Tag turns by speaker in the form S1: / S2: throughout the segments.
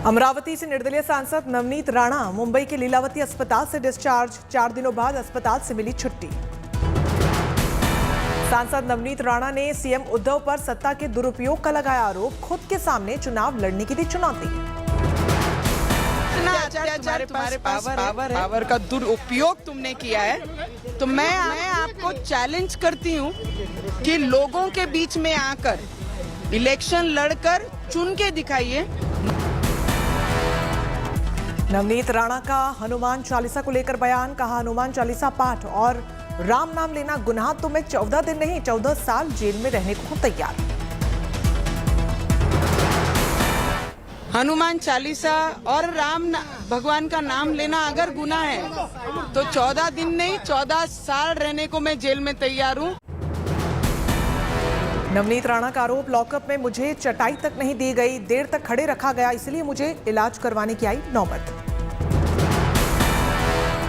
S1: अमरावती से निर्दलीय सांसद नवनीत राणा मुंबई के लीलावती अस्पताल से डिस्चार्ज। 4 दिनों बाद अस्पताल से मिली छुट्टी। सांसद नवनीत राणा ने सीएम उद्धव पर सत्ता के दुरुपयोग का लगाया आरोप। खुद के सामने चुनाव लड़ने की दी चुनौती।
S2: तुम्हारे पास पावर का दुरुपयोग तुमने किया है, तो मैं आपको चैलेंज करती हूँ कि लोगों के बीच में आकर इलेक्शन लड़कर चुन के दिखाइए।
S1: नवनीत राणा का हनुमान चालीसा को लेकर बयान। कहा, हनुमान चालीसा पाठ और राम नाम लेना गुनाह, तो मैं 14 दिन नहीं 14 साल जेल में रहने को तैयार।
S2: हनुमान चालीसा और भगवान का नाम लेना अगर गुनाह है तो 14 दिन नहीं 14 साल रहने को मैं जेल में तैयार हूँ।
S1: नवनीत राणा का आरोप, लॉकअप में मुझे चटाई तक नहीं दी गई, देर तक खड़े रखा गया, इसलिए मुझे इलाज करवाने की आई नौबत।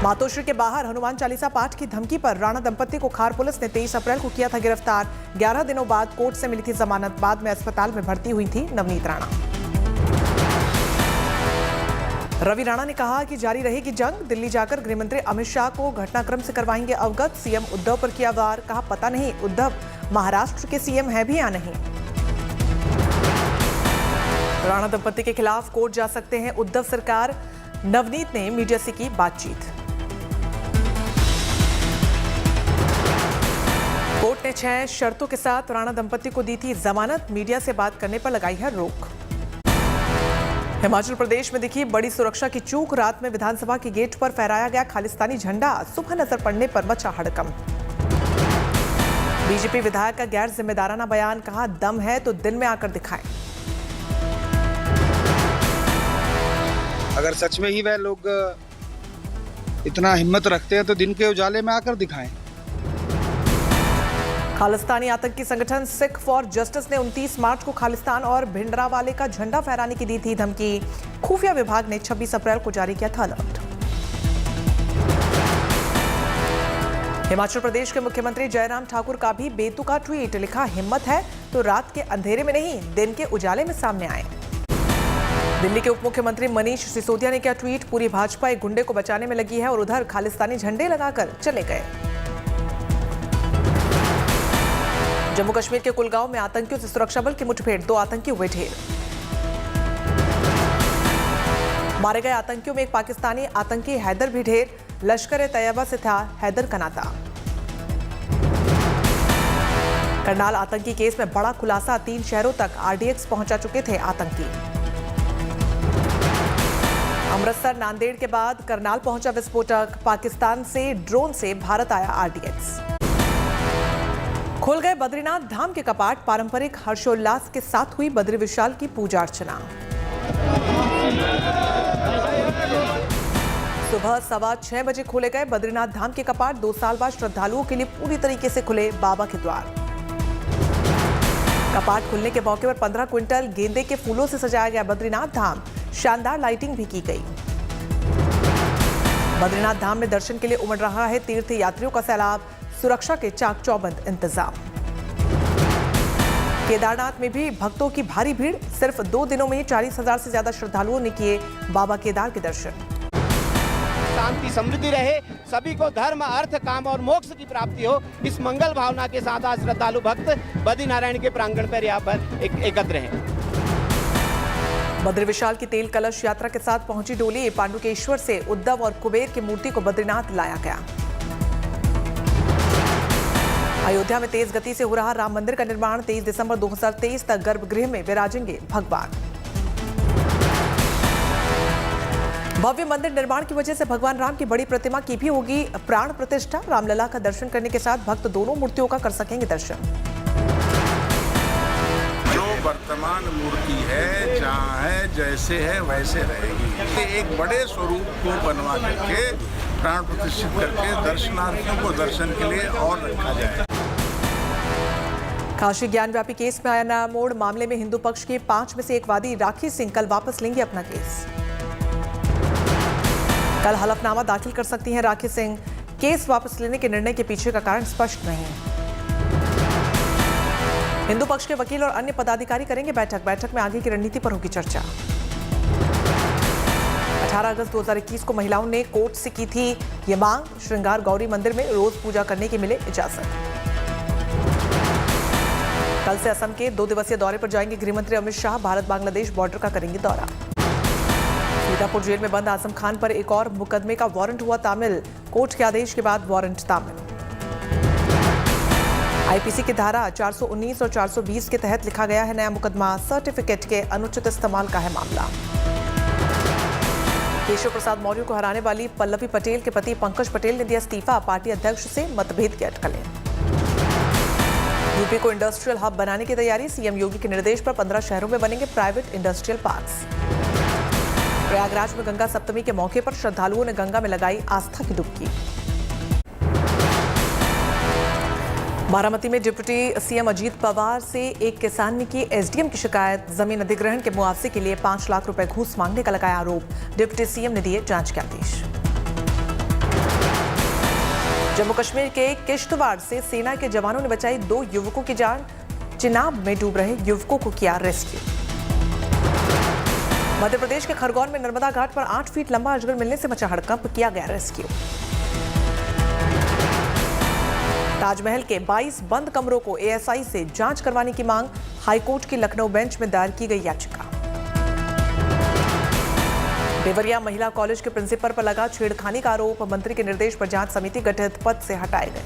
S1: मातोश्री के बाहर हनुमान चालीसा पाठ की धमकी पर राणा दंपति को खार पुलिस ने 23 अप्रैल को किया था गिरफ्तार। 11 दिनों बाद कोर्ट से मिली थी जमानत। बाद में अस्पताल में भर्ती हुई थी नवनीत राणा। रवि राणा ने कहा कि जारी रहेगी जंग। दिल्ली जाकर गृहमंत्री अमित शाह को घटनाक्रम से करवाएंगे अवगत। सीएम उद्धव पर किया वार। कहा, पता नहीं उद्धव महाराष्ट्र के सीएम है भी या नहीं। राणा दंपति के खिलाफ कोर्ट जा सकते हैं उद्धव सरकार। नवनीत ने मीडिया से की बातचीत। कोर्ट ने 6 शर्तों के साथ राणा दंपति को दी थी जमानत। मीडिया से बात करने पर लगाई है रोक। हिमाचल प्रदेश में दिखी बड़ी सुरक्षा की चूक। रात में विधानसभा के गेट पर फहराया गया खालिस्तानी झंडा। सुबह नजर पड़ने पर मचा हड़कंप। बीजेपी विधायक का गैर जिम्मेदाराना बयान। कहा, दम है तो दिन में आकर दिखाएं।
S3: अगर सच में ही वह लोग इतना हिम्मत रखते हैं तो दिन के उजाले में आकर दिखाएं।
S1: खालिस्तानी आतंकी संगठन सिख फॉर जस्टिस ने 29 मार्च को खालिस्तान और भिंडरावाले का झंडा फहराने की दी थी धमकी। खुफिया विभाग ने 26 अप्रैल को जारी किया था अलर्ट। हिमाचल प्रदेश के मुख्यमंत्री जयराम ठाकुर का भी बेतुका ट्वीट। लिखा, हिम्मत है तो रात के अंधेरे में नहीं दिन के उजाले में सामने आए। दिल्ली के उप मुख्यमंत्री मनीष सिसोदिया ने किया ट्वीट। पूरी भाजपा एक गुंडे को बचाने में लगी है और उधर खालिस्तानी झंडे लगाकर चले गए। जम्मू कश्मीर के कुलगांव में आतंकियों से सुरक्षा बल की मुठभेड़। 2 आतंकी हुए ढेर। मारे गए आतंकियों में एक पाकिस्तानी आतंकी हैदर भी ढेर। लश्कर ए तैयबा से था हैदर का नाता। करनाल आतंकी केस में बड़ा खुलासा। 3 शहरों तक आरडीएक्स पहुंचा चुके थे आतंकी। अमृतसर नांदेड़ के बाद करनाल पहुंचा विस्फोटक। पाकिस्तान से ड्रोन से भारत आया आरडीएक्स। खुल गए बद्रीनाथ धाम के कपाट। पारंपरिक हर्षोल्लास के साथ हुई बद्री विशाल की पूजा अर्चना। सुबह 6:15 बजे खोले गए बद्रीनाथ धाम के कपाट। 2 साल बाद श्रद्धालुओं के लिए पूरी तरीके से खुले बाबा के द्वार। कपाट खुलने के मौके पर 15 क्विंटल गेंदे के फूलों से सजाया गया बद्रीनाथ धाम। शानदार लाइटिंग भी की गई। बद्रीनाथ धाम में दर्शन के लिए उमड़ रहा है तीर्थ यात्रियों का सैलाब। सुरक्षा के चाक चौबंद इंतजाम। केदारनाथ में भी भक्तों की भारी भीड़। सिर्फ 2 दिनों में ही 40,000 से ज्यादा श्रद्धालुओं ने किए बाबा केदार के दर्शन।
S4: शांति समृद्धि रहे, सभी को धर्म अर्थ काम और मोक्ष की प्राप्ति हो, इस मंगल भावना के साथ आज श्रद्धालु भक्त बद्रीनारायण के प्रांगण पर यहाँ पर एकत्र हैं।
S1: बद्री विशाल की तेल कलश यात्रा के साथ पहुंची डोली। पांडुकेश्वर से उद्धव और कुबेर की मूर्ति को बद्रीनाथ लाया गया। अयोध्या में तेज गति से हो रहा राम मंदिर का निर्माण। 23 दिसंबर 2023 तक गर्भगृह में विराजेंगे भगवान। भव्य मंदिर निर्माण की वजह से भगवान राम की बड़ी प्रतिमा की भी होगी प्राण प्रतिष्ठा। रामलला का दर्शन करने के साथ भक्त दोनों मूर्तियों का कर सकेंगे दर्शन।
S5: जो वर्तमान मूर्ति है, जहाँ है जैसे है वैसे रहेगी। एक बड़े स्वरूप को बनवा करके प्राण प्रतिष्ठित करके दर्शनार्थियों को दर्शन के लिए और रखा जाए।
S1: काशी ज्ञानव्यापी केस में आया नया मोड़। मामले में हिंदू पक्ष के 5 में से एक वादी राखी सिंह कल वापस लेंगे अपना केस। कल हलफनामा दाखिल कर सकती हैं राखी सिंह। केस वापस लेने के निर्णय के पीछे का कारण स्पष्ट नहीं। हिंदू पक्ष के वकील और अन्य पदाधिकारी करेंगे बैठक में आगे की रणनीति पर होगी चर्चा। 18 अगस्त 2021 को महिलाओं ने कोर्ट से की थी ये मांग, श्रृंगार गौरी मंदिर में रोज पूजा करने की मिले इजाजत। कल से असम के 2 दिवसीय दौरे पर जाएंगे गृहमंत्री अमित शाह, भारत बांग्लादेश बॉर्डर का करेंगे दौरा। सीतापुर जेल में बंद आजम खान पर एक और मुकदमे का वारंट हुआ तामिल, कोर्ट के आदेश के बाद वारंट तामिल। आईपीसी की धारा 419 और 420 के तहत लिखा गया है नया मुकदमा, सर्टिफिकेट के अनुचित इस्तेमाल का है मामला। केशव प्रसाद मौर्य को हराने वाली पल्लवी पटेल के पति पंकज पटेल ने दिया इस्तीफा, पार्टी अध्यक्ष से मतभेद की अटकलें। यूपी को इंडस्ट्रियल हब बनाने की तैयारी, सीएम योगी के निर्देश पर 15 शहरों में बनेंगे प्राइवेट इंडस्ट्रियल पार्क्स। प्रयागराज में गंगा सप्तमी के मौके पर श्रद्धालुओं ने गंगा में लगाई आस्था की डुबकी। बारामती में डिप्टी सीएम अजीत पवार से एक किसान ने की एसडीएम की शिकायत, जमीन अधिग्रहण के मुआवजे के लिए 5 लाख रुपए घूस मांगने का लगाया आरोप, डिप्टी सीएम ने दिए जांच के आदेश। जम्मू कश्मीर के किश्तवाड़ से सेना के जवानों ने बचाई 2 युवकों की जान, चिनाब में डूब रहे युवकों को किया रेस्क्यू। मध्य प्रदेश के खरगोन में नर्मदा घाट पर 8 फीट लंबा अजगर मिलने से मचा हड़कंप, किया गया रेस्क्यू। ताजमहल के 22 बंद कमरों को एएसआई से जांच करवाने की मांग, हाईकोर्ट की लखनऊ बेंच में दायर की गई याचिका। देवरिया महिला कॉलेज के प्रिंसिपल पर लगा छेड़खानी का आरोप, मंत्री के निर्देश पर जांच समिति गठित, पद से हटाए गए।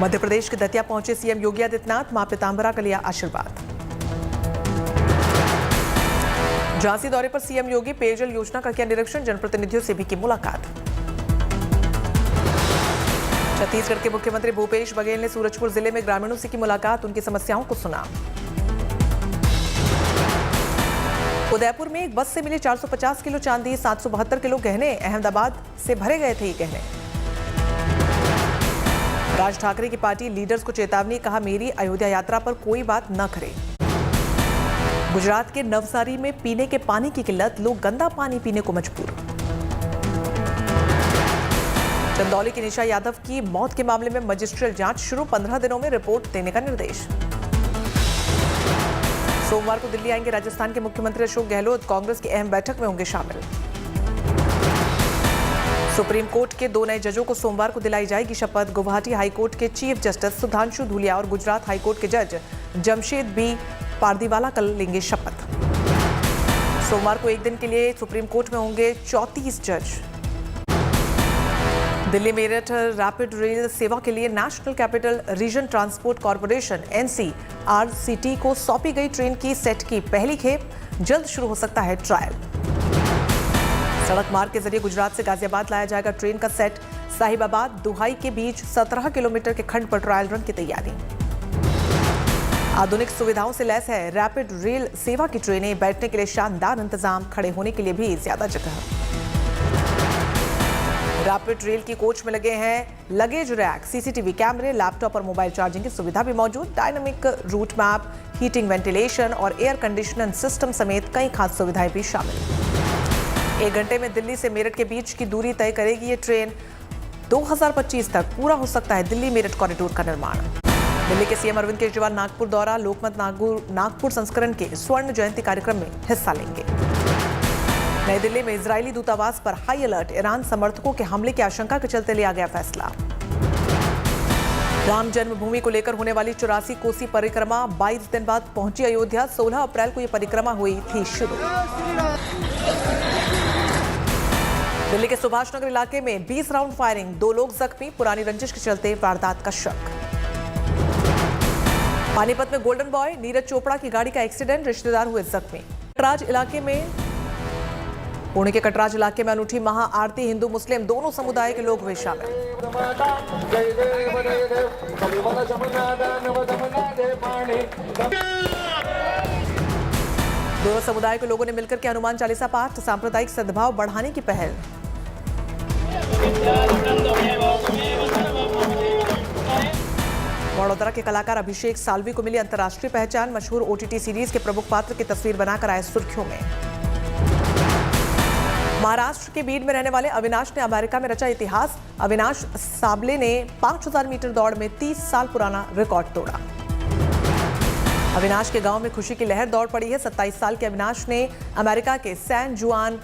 S1: मध्य प्रदेश के दतिया पहुंचे सीएम योगी आदित्यनाथ, मां पीतांबरा का लिया आशीर्वाद। झांसी दौरे पर सीएम योगी, पेयजल योजना का किया निरीक्षण, जनप्रतिनिधियों से भी की मुलाकात। छत्तीसगढ़ के मुख्यमंत्री भूपेश बघेल ने सूरजपुर जिले में ग्रामीणों से की मुलाकात, उनकी समस्याओं को सुना। उदयपुर में एक बस से मिले 450 किलो चांदी, 772 किलो गहने, अहमदाबाद से भरे गए थे ये गहने। राज ठाकरे की पार्टी लीडर्स को चेतावनी, कहा मेरी अयोध्या यात्रा पर कोई बात न करे। गुजरात के नवसारी में पीने के पानी की किल्लत, लोग गंदा पानी पीने को मजबूर। चंदौली की निशा यादव की मौत के मामले में मजिस्ट्रियल जांच शुरू, 15 दिनों में रिपोर्ट देने का निर्देश। सोमवार को दिल्ली आएंगे राजस्थान के मुख्यमंत्री अशोक गहलोत, कांग्रेस की अहम बैठक में होंगे शामिल। सुप्रीम कोर्ट के 2 नए जजों को सोमवार को दिलाई जाएगी शपथ, गुवाहाटी हाईकोर्ट के चीफ जस्टिस सुधांशु धूलिया और गुजरात हाईकोर्ट के जज जमशेद बी पारदीवाला कल लेंगे शपथ। सोमवार को एक दिन के लिए सुप्रीम कोर्ट में होंगे 34 जज। दिल्ली मेरठ रैपिड रेल सेवा के लिए national capital region transport corporation NCRCT को सौंपी गई ट्रेन की सेट की पहली खेप, जल्द शुरू हो सकता है ट्रायल। सड़क मार्ग के जरिए गुजरात से गाजियाबाद लाया जाएगा ट्रेन का सेट, साहिबाबाद दुहाई के बीच 17 किलोमीटर के खंड पर ट्रायल रन की तैयारी। आधुनिक सुविधाओं से लैस है रैपिड रेल सेवा की ट्रेनें, बैठने के लिए शानदार इंतजाम, खड़े होने के लिए भी ज्यादा जगह। रैपिड रेल की कोच में लगे हैं लगेज रैक, सीसीटीवी कैमरे, लैपटॉप और मोबाइल चार्जिंग की सुविधा भी मौजूद, dynamic route map, heating, ventilation और एयर कंडीशनिंग सिस्टम समेत कई खास सुविधाएं भी शामिल। 1 घंटे में दिल्ली से मेरठ के बीच की दूरी तय करेगी ये ट्रेन। 2025 तक पूरा हो सकता है दिल्ली मेरठ कॉरिडोर का निर्माण। दिल्ली के सीएम अरविंद केजरीवाल नागपुर दौरा, लोकमत नागपुर संस्करण के स्वर्ण जयंती कार्यक्रम में हिस्सा लेंगे। नई दिल्ली में इजरायली दूतावास पर हाई अलर्ट, ईरान समर्थकों के हमले की आशंका के चलते लिया गया फैसला। राम जन्मभूमि को लेकर होने वाली 84 कोसी परिक्रमा 22 दिन बाद पहुंची अयोध्या, 16 अप्रैल को यह परिक्रमा हुई थी शुरू। दिल्ली के सुभाष नगर इलाके में 20 राउंड फायरिंग, 2 लोग जख्मी, पुरानी रंजिश के चलते वारदात का शक। पानीपत में गोल्डन बॉय नीरज चोपड़ा की गाड़ी का एक्सीडेंट, रिश्तेदार हुए जख्मी। पुणे के कटराज इलाके में अनूठी महा आरती, हिंदू मुस्लिम दोनों समुदाय के लोग हुए शामिल। दोनों समुदाय के लोगों ने मिलकर के हनुमान चालीसा पाठ, सांप्रदायिक सद्भाव बढ़ाने की पहल। वडोदरा के कलाकार अभिषेक साल्वी को मिली अंतर्राष्ट्रीय पहचान, मशहूर OTT सीरीज के प्रमुख पात्र की तस्वीर बनाकर आए सुर्खियों में। महाराष्ट्र के बीड में रहने वाले अविनाश ने अमेरिका में रचा इतिहास, अविनाश साबले ने 5000 मीटर दौड़ में 30 साल पुराना रिकॉर्ड तोड़ा। अविनाश के गांव में खुशी की लहर दौड़ पड़ी है। 27 साल के अविनाश ने अमेरिका के सैन जुआन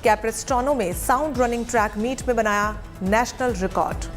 S1: कैप्रेस्टोनो में साउंड रनिंग ट्रैक मीट में बनाया नेशनल रिकॉर्ड।